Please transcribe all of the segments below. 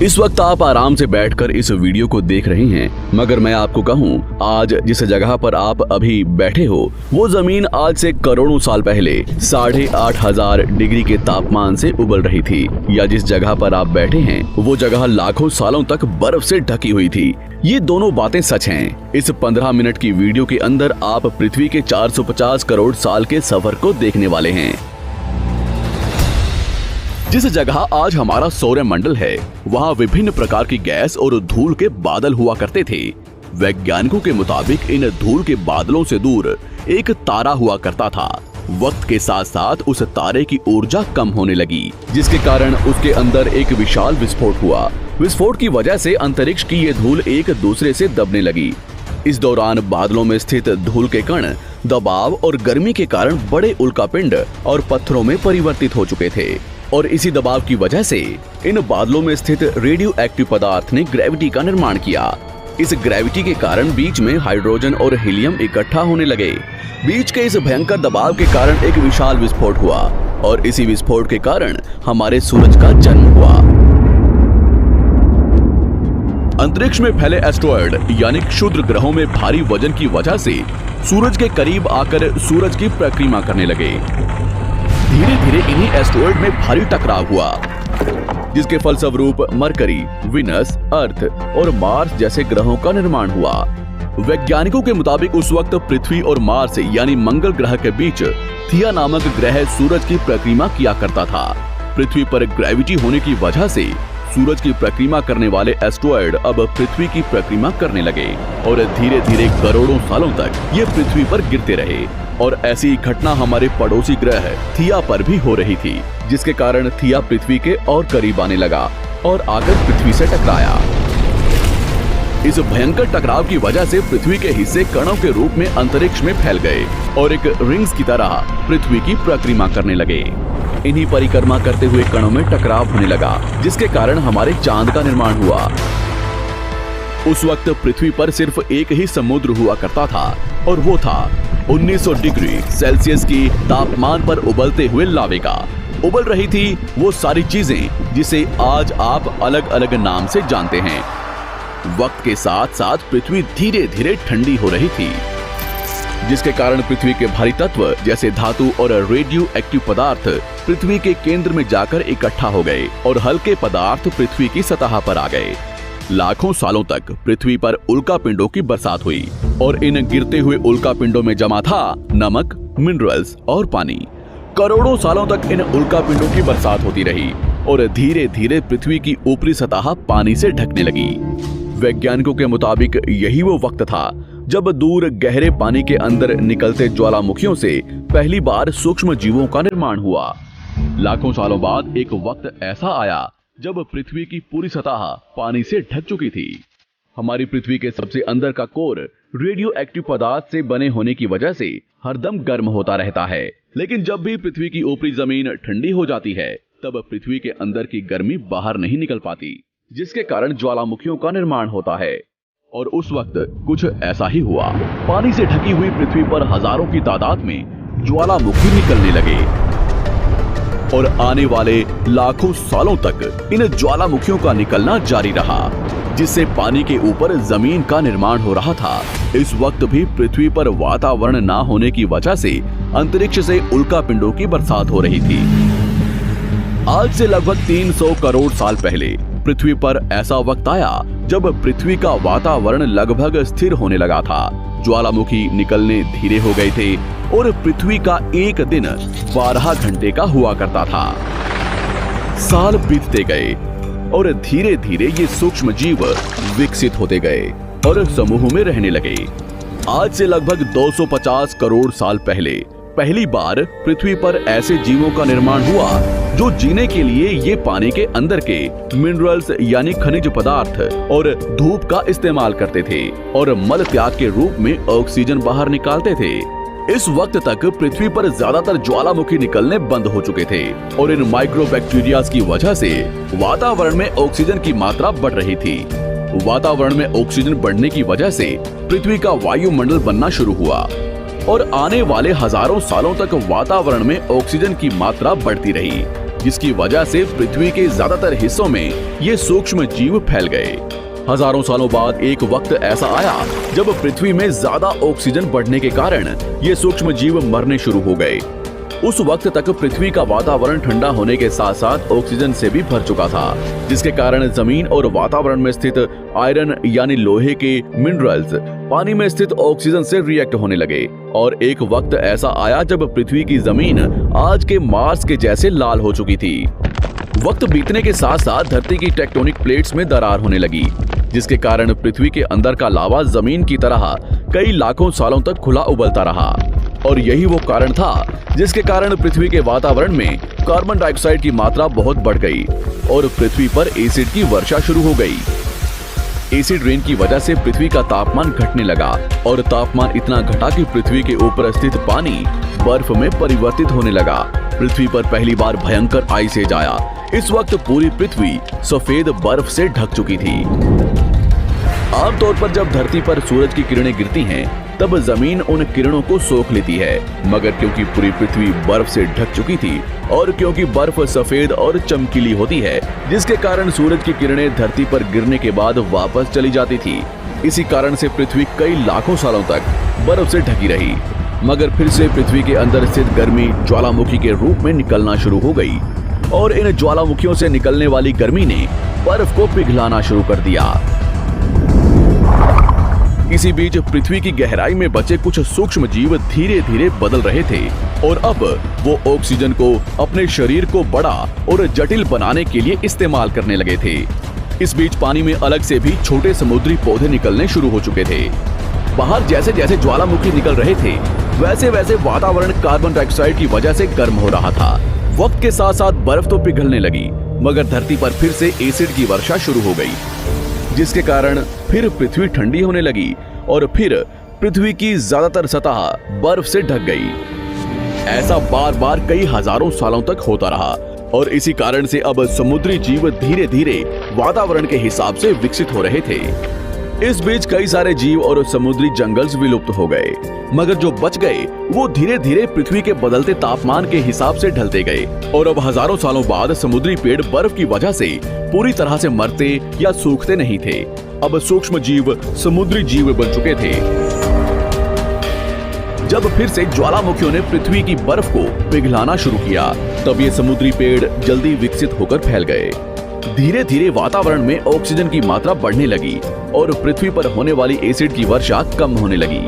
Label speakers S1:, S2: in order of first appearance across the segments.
S1: इस वक्त आप आराम से बैठकर इस वीडियो को देख रहे हैं, मगर मैं आपको कहूं, आज जिस जगह पर आप अभी बैठे हो वो जमीन आज से करोड़ों साल पहले 8,500 डिग्री के तापमान से उबल रही थी, या जिस जगह पर आप बैठे हैं वो जगह लाखों सालों तक बर्फ से ढकी हुई थी। ये दोनों बातें सच हैं। इस 15 मिनट की वीडियो के अंदर आप पृथ्वी के 450 करोड़ साल के सफर को देखने वाले हैं। जिस जगह आज हमारा सौरमंडल है, वहाँ विभिन्न प्रकार की गैस और धूल के बादल हुआ करते थे। वैज्ञानिकों के मुताबिक इन धूल के बादलों से दूर एक तारा हुआ करता था। वक्त के साथ साथ उस तारे की ऊर्जा कम होने लगी, जिसके कारण उसके अंदर एक विशाल विस्फोट हुआ। विस्फोट की वजह से अंतरिक्ष की ये धूल एक दूसरे से दबने लगी। इस दौरान बादलों में स्थित धूल के कण दबाव और गर्मी के कारण बड़े उल्कापिंड और पत्थरों में परिवर्तित हो चुके थे, और इसी दबाव की वजह से इन बादलों में स्थित रेडियो एक्टिव पदार्थ ने ग्रेविटी का निर्माण किया। इस ग्रेविटी के कारण बीच में हाइड्रोजन और हीलियम इकट्ठा होने लगे। बीच के इस भयंकर दबाव के कारण एक विशाल विस्फोट हुआ, और इसी विस्फोट के कारण हमारे सूरज का जन्म हुआ। अंतरिक्ष में फैले एस्ट्रॉयड यानी क्षुद्र ग्रहों में भारी वजन की वजह से सूरज के करीब आकर सूरज की परिक्रमा करने लगे। धीरे धीरे इन्हीं एस्ट्रॉयड में भारी टकराव हुआ, जिसके फलस्वरूप मरकरी, विनस, अर्थ और मार्स जैसे ग्रहों का निर्माण हुआ। वैज्ञानिकों के मुताबिक उस वक्त पृथ्वी और मार्स यानी मंगल ग्रह के बीच थिया नामक ग्रह सूरज की परिक्रमा किया करता था। पृथ्वी पर ग्रेविटी होने की वजह से सूरज की परिक्रमा करने वाले एस्ट्रॉयड अब पृथ्वी की परिक्रमा करने लगे, और धीरे धीरे करोड़ों सालों तक ये पृथ्वी पर गिरते रहे। और ऐसी घटना हमारे पड़ोसी ग्रह थिया पर भी हो रही थी, जिसके कारण थिया पृथ्वी के और करीब आने लगा और आकर पृथ्वी से टकराया। इस भयंकर टकराव की वजह से पृथ्वी के हिस्से कणों के रूप में अंतरिक्ष में फैल गए और एक रिंग्स की तरह पृथ्वी की परिक्रमा करने लगे। इन्हीं परिक्रमा करते हुए कणों में टकराव होने लगा, जिसके कारण हमारे चांद का निर्माण हुआ। उस वक्त पृथ्वी पर सिर्फ एक ही समुद्र हुआ करता था, और वो था 1900 डिग्री सेल्सियस की तापमान पर उबलते हुए लावे का। उबल रही थी वो सारी चीजें जिसे आज आप अलग अलग नाम से जानते हैं। वक्त के साथ साथ पृथ्वी धीरे धीरे ठंडी हो रही थी, जिसके कारण पृथ्वी के भारी तत्व जैसे धातु और रेडियो एक्टिव पदार्थ पृथ्वी के केंद्र में जाकर इकट्ठा हो गए, और हल्के पदार्थ पृथ्वी की सतह पर आ गए। लाखों सालों तक पृथ्वी पर उल्कापिंडों की बरसात हुई, और इन गिरते हुए उल्कापिंडों में जमा था नमक, मिनरल्स और पानी। करोड़ों सालों तक इन उल्कापिंडों की बरसात होती रही, और धीरे धीरे पृथ्वी की ऊपरी सतह पानी से ढकने लगी। वैज्ञानिकों के मुताबिक यही वो वक्त था जब दूर गहरे पानी के अंदर निकलते ज्वालामुखियों से पहली बार सूक्ष्म जीवों का निर्माण हुआ। लाखों सालों बाद एक वक्त ऐसा आया जब पृथ्वी की पूरी सतह पानी से ढक चुकी थी। हमारी पृथ्वी के सबसे अंदर का कोर रेडियो एक्टिव पदार्थ से बने होने की वजह से हरदम गर्म होता रहता है, लेकिन जब भी पृथ्वी की ऊपरी जमीन ठंडी हो जाती है, तब पृथ्वी के अंदर की गर्मी बाहर नहीं निकल पाती, जिसके कारण ज्वालामुखियों का निर्माण होता है। और उस वक्त कुछ ऐसा ही हुआ। पानी से ढकी हुई पृथ्वी पर हजारों की तादाद में ज्वालामुखी निकलने लगे, और आने वाले लाखों सालों तक इन ज्वालामुखियों का निकलना जारी रहा, जिससे पानी के ऊपर जमीन का निर्माण हो रहा था। इस वक्त भी पृथ्वी पर वातावरण ना होने की वजह से अंतरिक्ष से उल्कापिंडों की बरसात हो रही थी। आज से लगभग 300 करोड़ साल पहले पृथ्वी पर ऐसा वक्त आया जब पृथ्वी का वातावरण लगभग स्थिर होने लगा था। ज्वालामुखी निकलने धीरे हो गए थे, और पृथ्वी का एक दिन 12 घंटे का हुआ करता था। साल बीतते गए, और धीरे धीरे ये सूक्ष्म जीव विकसित होते गए और समूह में रहने लगे। आज से लगभग 250 करोड़ साल पहले पहली बार पृथ्वी पर ऐसे जीवों का निर्माण हुआ जो जीने के लिए ये पानी के अंदर के मिनरल्स यानी खनिज पदार्थ और धूप का इस्तेमाल करते थे, और मल त्याग के रूप में ऑक्सीजन बाहर निकालते थे। इस वक्त तक पृथ्वी पर ज्यादातर ज्वालामुखी निकलने बंद हो चुके थे, और इन माइक्रोबैक्टीरिया की वजह से वातावरण में ऑक्सीजन की मात्रा बढ़ रही थी। वातावरण में ऑक्सीजन बढ़ने की वजह से पृथ्वी का वायुमंडल बनना शुरू हुआ, और आने वाले हजारों सालों तक वातावरण में ऑक्सीजन की मात्रा बढ़ती रही। जिसकी वजह से पृथ्वी के ज्यादातर हिस्सों में ये सूक्ष्म जीव फैल गए। हजारों सालों बाद एक वक्त ऐसा आया जब पृथ्वी में ज्यादा ऑक्सीजन बढ़ने के कारण ये सूक्ष्म जीव मरने शुरू हो गए। उस वक्त तक पृथ्वी का वातावरण ठंडा होने के साथ साथ ऑक्सीजन से भी भर चुका था, जिसके कारण जमीन और वातावरण में स्थित आयरन यानी लोहे के मिनरल्स पानी में स्थित ऑक्सीजन से रिएक्ट होने लगे। और एक वक्त ऐसा आया जब पृथ्वी की जमीन आज के मार्स के जैसे लाल हो चुकी थी। वक्त बीतने के साथ साथ धरती की टेक्टोनिक प्लेट्स में दरार होने लगी, जिसके कारण पृथ्वी के अंदर का लावा जमीन की तरह कई लाखों सालों तक खुला उबलता रहा। और यही वो कारण था जिसके कारण पृथ्वी के वातावरण में कार्बन डाइऑक्साइड की मात्रा बहुत बढ़ गई और पृथ्वी पर एसिड की वर्षा शुरू हो गई। एसिड रेन की वजह से पृथ्वी का तापमान घटने लगा और तापमान इतना घटा कि पृथ्वी के ऊपर स्थित पानी बर्फ में परिवर्तित होने लगा। पृथ्वी पर पहली बार भयंकर आइस एज आया। इस वक्त पूरी पृथ्वी सफेद बर्फ से ढक चुकी थी। आमतौर पर जब धरती पर सूरज की किरणें गिरती हैं, तब जमीन उन किरणों को सोख लेती है, मगर क्योंकि पूरी पृथ्वी बर्फ से ढक चुकी थी और क्योंकि बर्फ सफेद और चमकीली होती है, जिसके कारण सूरज की किरणें धरती पर गिरने के बाद वापस चली जाती थी। इसी कारण से पृथ्वी कई लाखों सालों तक बर्फ से ढकी रही, मगर फिर से पृथ्वी के अंदर स्थित गर्मी ज्वालामुखी के रूप में निकलना शुरू हो गई और इन ज्वालामुखियों से निकलने वाली गर्मी ने बर्फ को पिघलाना शुरू कर दिया। इसी बीच पृथ्वी की गहराई में बचे कुछ सूक्ष्म जीव धीरे धीरे बदल रहे थे और अब वो ऑक्सीजन को अपने शरीर को बड़ा और जटिल बनाने के लिए इस्तेमाल करने लगे थे। इस बीच पानी में अलग से भी छोटे समुद्री पौधे निकलने शुरू हो चुके थे। बाहर जैसे जैसे ज्वालामुखी निकल रहे थे, वैसे वैसे वातावरण कार्बन डाइऑक्साइड की वजह से गर्म हो रहा था। वक्त के साथ साथ बर्फ तो पिघलने लगी, मगर धरती पर फिर से एसिड की वर्षा शुरू हो गई, जिसके कारण फिर पृथ्वी ठंडी होने लगी और फिर पृथ्वी की ज्यादातर सतह बर्फ से ढक गई। ऐसा बार बार कई हजारों सालों तक होता रहा और इसी कारण से अब समुद्री जीव धीरे धीरे वातावरण के हिसाब से विकसित हो रहे थे। इस बीच कई सारे जीव और समुद्री जंगल्स विलुप्त हो गए, मगर जो बच गए वो धीरे धीरे पृथ्वी के बदलते तापमान के हिसाब से ढलते गए और अब हजारों सालों बाद समुद्री पेड़ बर्फ की वजह से पूरी तरह से मरते या सूखते नहीं थे। अब सूक्ष्म जीव समुद्री जीव बन चुके थे। जब फिर से ज्वालामुखियों ने पृथ्वी की बर्फ को पिघलाना शुरू किया, तब ये समुद्री पेड़ जल्दी विकसित होकर फैल गए। धीरे धीरे वातावरण में ऑक्सीजन की मात्रा बढ़ने लगी और पृथ्वी पर होने वाली एसिड की वर्षा कम होने लगी।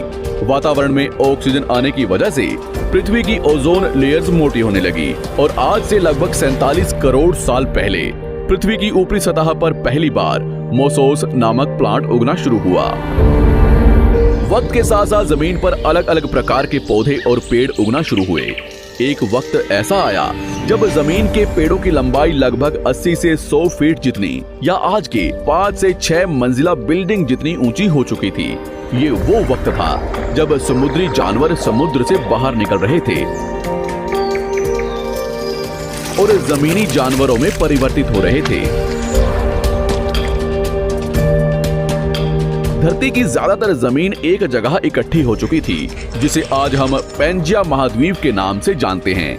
S1: वातावरण में ऑक्सीजन आने की वजह से पृथ्वी की ओजोन लेयर्स मोटी होने लगी और आज से लगभग 47 करोड़ साल पहले पृथ्वी की ऊपरी सतह पर पहली बार मोसोस नामक प्लांट उगना शुरू हुआ। वक्त के साथ साथ जमीन पर अलग अलग प्रकार के पौधे और पेड़ उगना शुरू हुए। एक वक्त ऐसा आया जब जमीन के पेड़ों की लंबाई लगभग 80 से 100 फीट जितनी या आज के 5 से 6 मंजिला बिल्डिंग जितनी ऊंची हो चुकी थी। ये वो वक्त था जब समुद्री जानवर समुद्र से बाहर निकल रहे थे और जमीनी जानवरों में परिवर्तित हो रहे थे। धरती की ज्यादातर जमीन एक जगह इकट्ठी हो चुकी थी, जिसे आज हम पैंजिया महाद्वीप के नाम से जानते हैं।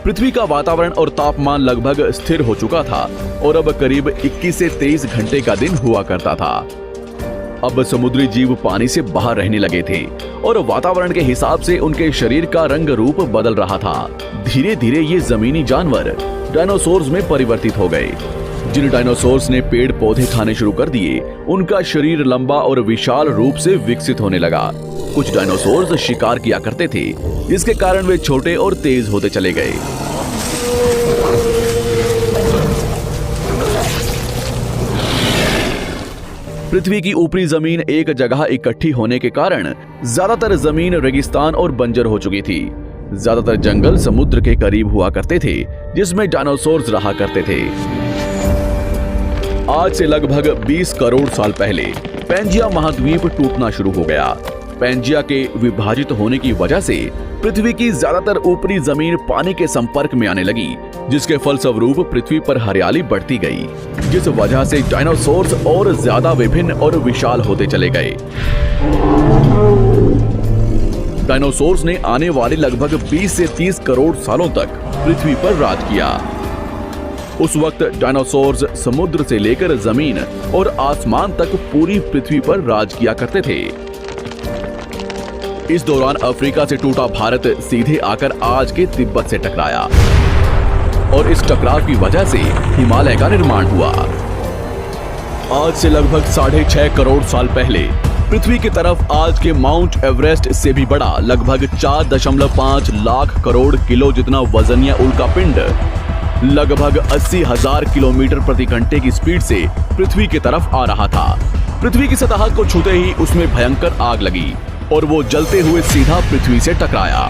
S1: पृथ्वी का वातावरण और तापमान लगभग स्थिर हो चुका था और अब करीब 21 से 23 घंटे का दिन हुआ करता था। अब समुद्री जीव पानी से बाहर रहने लगे थे और वातावरण के हिसाब से उनके शरीर का रंग रूप बदल रहा था। धीरे धीरे ये जमीनी जानवर डायनासोर्स में परिवर्तित हो गए। जिन डायनासोर्स ने पेड़ पौधे खाने शुरू कर दिए, उनका शरीर लंबा और विशाल रूप से विकसित होने लगा। कुछ डायनासोर्स शिकार किया करते थे, जिसके कारण वे छोटे और तेज होते चले गए। पृथ्वी की ऊपरी जमीन एक जगह इकट्ठी होने के कारण ज्यादातर जमीन रेगिस्तान और बंजर हो चुकी थी। ज्यादातर जंगल समुद्र के करीब हुआ करते थे, जिसमें डायनासोर्स रहा करते थे। आज से लगभग 20 करोड़ साल पहले पैंजिया महाद्वीप टूटना शुरू हो गया। पैंजिया के विभाजित होने की वजह से पृथ्वी की ज्यादातर ऊपरी जमीन पानी के संपर्क में आने लगी, जिसके फलस्वरूप पृथ्वी पर हरियाली बढ़ती गई, जिस वजह से डायनासोर्स और ज्यादा विभिन्न और विशाल होते चले गए। डायनासोर्स ने आने वाले लगभग 20 से 30 करोड़ सालों तक पृथ्वी पर राज किया। उस वक्त डायनासोर्स समुद्र से लेकर जमीन और आसमान तक पूरी पृथ्वी पर राज किया करते थे। इस दौरान अफ्रीका से टूटा भारत सीधे आकर आज के तिब्बत से टकराया और इस टकराव की वजह से हिमालय का निर्माण हुआ। आज से लगभग 6.5 करोड़ साल पहले पृथ्वी की तरफ आज के माउंट एवरेस्ट से भी बड़ा लगभग 4.5 लाख करोड़ किलो जितना वजनिया उल्कापिंड लगभग 80,000 किलोमीटर प्रति घंटे की स्पीड से पृथ्वी की तरफ आ रहा था। पृथ्वी की सतह को छूते ही उसमें भयंकर आग लगी और वो जलते हुए सीधा पृथ्वी से टकराया।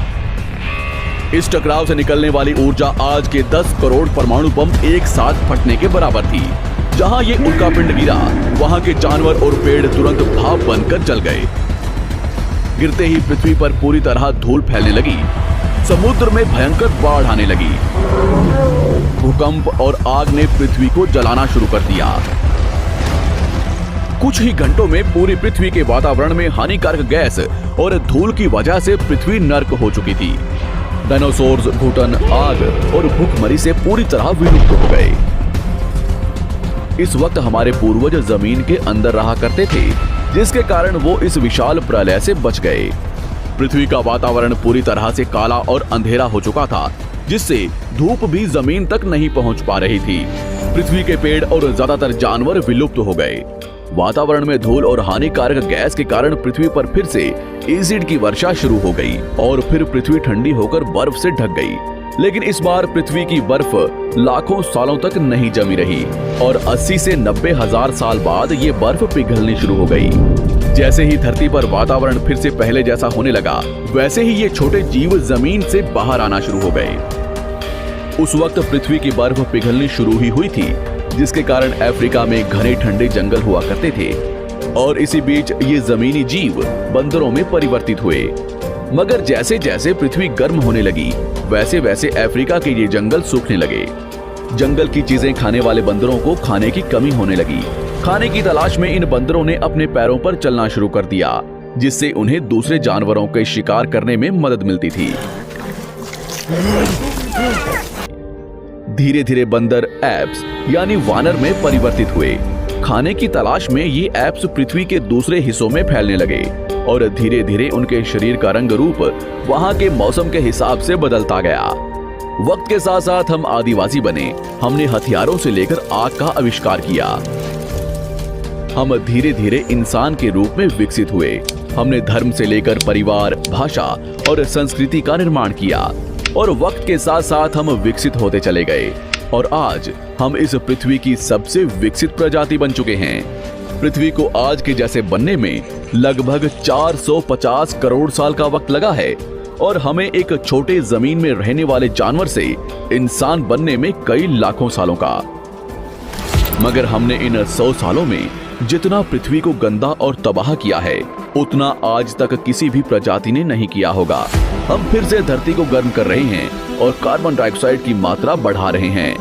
S1: इस टकराव से निकलने वाली ऊर्जा आज के 10 करोड़ परमाणु बम एक साथ फटने के बराबर थी। जहां ये उल्कापिंड गिरा, वहां के जानवर और पेड़ तुरंत भाप बनकर जल गए। गिरते ही पृथ्वी पर पूरी तरह धूल फैलने लगी, समुद्र में भयंकर बाढ़ आने लगी। भूकंप और आग ने पृथ्वी को जलाना शुरू कर दिया। कुछ ही घंटों में पूरी पृथ्वी के वातावरण में हानिकारक गैस और धूल की वजह से पृथ्वी नर्क हो चुकी थी। डायनासोर्स घुटन, आग और भूखमरी से पूरी तरह विलुप्त हो गए। इस वक्त हमारे पूर्वज जमीन के अंदर रहा करते थे, जिसके कारण वो इस विशाल प्रलय से बच गए। पृथ्वी का वातावरण पूरी तरह से काला और अंधेरा हो चुका था, जिससे धूप भी जमीन तक नहीं पहुंच पा रही थी। पृथ्वी के पेड़ और ज्यादातर जानवर विलुप्त हो गए। वातावरण में धूल और हानिकारक गैस के कारण पृथ्वी पर फिर से एसिड की वर्षा शुरू हो गई और फिर पृथ्वी ठंडी होकर बर्फ से ढक गई। लेकिन इस बार पृथ्वी की बर्फ लाखों सालों तक नहीं जमी रही और 80 से 90 हजार साल बाद ये बर्फ पिघलनी शुरू हो गई। जैसे ही धरती पर वातावरण फिर से पहले जैसा होने लगा, वैसे ही ये छोटे जीव जमीन से बाहर आना शुरू हो गए। उस वक्त पृथ्वी की बर्फ पिघलनी शुरू ही हुई थी, जिसके कारण अफ्रीका में घने ठंडे जंगल हुआ करते थे और इसी बीच ये जमीनी जीव बंदरों में परिवर्तित हुए। मगर जैसे जैसे पृथ्वी गर्म होने लगी, वैसे वैसे अफ्रीका के ये जंगल सूखने लगे। जंगल की चीजें खाने वाले बंदरों को खाने की कमी होने लगी। खाने की तलाश में इन बंदरों ने अपने पैरों पर चलना शुरू कर दिया, जिससे उन्हें दूसरे जानवरों के शिकार करने में मदद मिलती थी। धीरे धीरे बंदर एप्स यानी वानर में परिवर्तित हुए। खाने की तलाश में ये एप्स पृथ्वी के दूसरे हिस्सों में फैलने लगे और धीरे धीरे उनके शरीर का रंग रूप वहां के मौसम के हिसाब से बदलता गया। वक्त के साथ साथ हम आदिवासी बने। हमने हथियारों से लेकर आग का आविष्कार किया। हम धीरे धीरे इंसान के रूप में विकसित हुए। हमने धर्म से लेकर परिवार, भाषा और संस्कृति का निर्माण किया और वक्त के साथ साथ हम विकसित होते चले गए और आज हम इस पृथ्वी की सबसे विकसित प्रजाति बन चुके हैं। पृथ्वी को आज के जैसे बनने में लगभग 450 करोड़ साल का वक्त लगा है और हमें एक छोटे जमीन में रहने वाले जानवर से इंसान बनने में कई लाखों सालों का। मगर हमने इन 100 सालों में जितना पृथ्वी को गंदा और तबाह किया है, उतना आज तक किसी भी प्रजाति ने नहीं किया होगा। हम फिर से धरती को गर्म कर रहे हैं और कार्बन डाइऑक्साइड की मात्रा बढ़ा रहे हैं।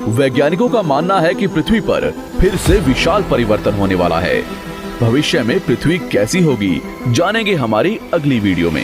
S1: वैज्ञानिकों का मानना है कि पृथ्वी पर फिर से विशाल परिवर्तन होने वाला है। भविष्य में पृथ्वी कैसी होगी, जानेंगे हमारी अगली वीडियो में।